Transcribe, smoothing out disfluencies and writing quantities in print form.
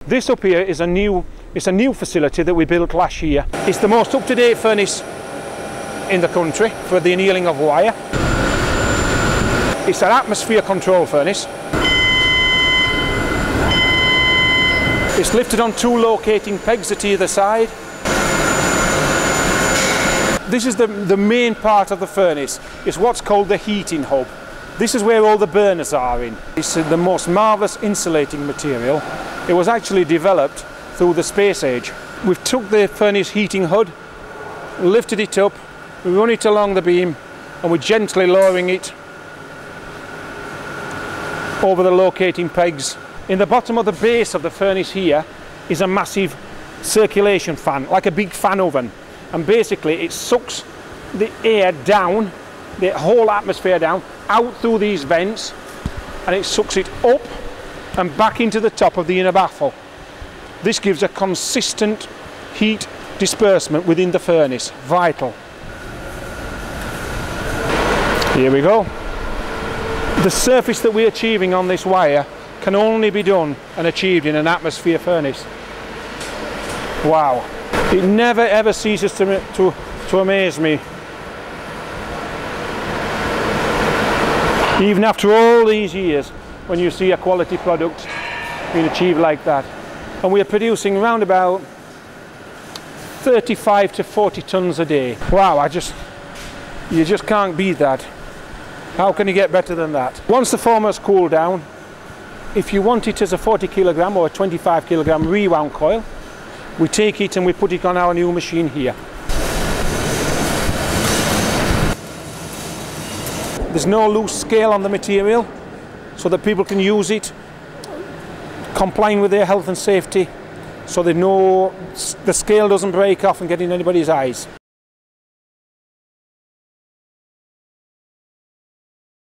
This up here is a new facility that we built last year. It's the most up-to-date furnace in the country for the annealing of wire. It's an atmosphere control furnace. It's lifted on 2 locating pegs at either side. This is the main part of the furnace. It's what's called the heating hub. This is where all the burners are in. It's the most marvellous insulating material. It was actually developed through the space age. We've took the furnace heating hood, lifted it up, we run it along the beam, and we're gently lowering it over the locating pegs. In the bottom of the base of the furnace here is a massive circulation fan, like a big fan oven. And basically it sucks the air down, the whole atmosphere down, out through these vents, and it sucks it up and back into the top of the inner baffle. This gives a consistent heat disbursement within the furnace. Vital. Here we go. The surface that we're achieving on this wire can only be done and achieved in an atmosphere furnace. Wow. It never ever ceases to amaze me. Even after all these years, when you see a quality product being achieved like that. And we are producing around about 35 to 40 tons a day. Wow, you just can't beat that. How can you get better than that? Once the foam has cooled down, if you want it as a 40 kilogram or a 25 kilogram rewound coil, we take it and we put it on our new machine here. There's no loose scale on the material, so that people can use it, complying with their health and safety, so they know the scale doesn't break off and get in anybody's eyes.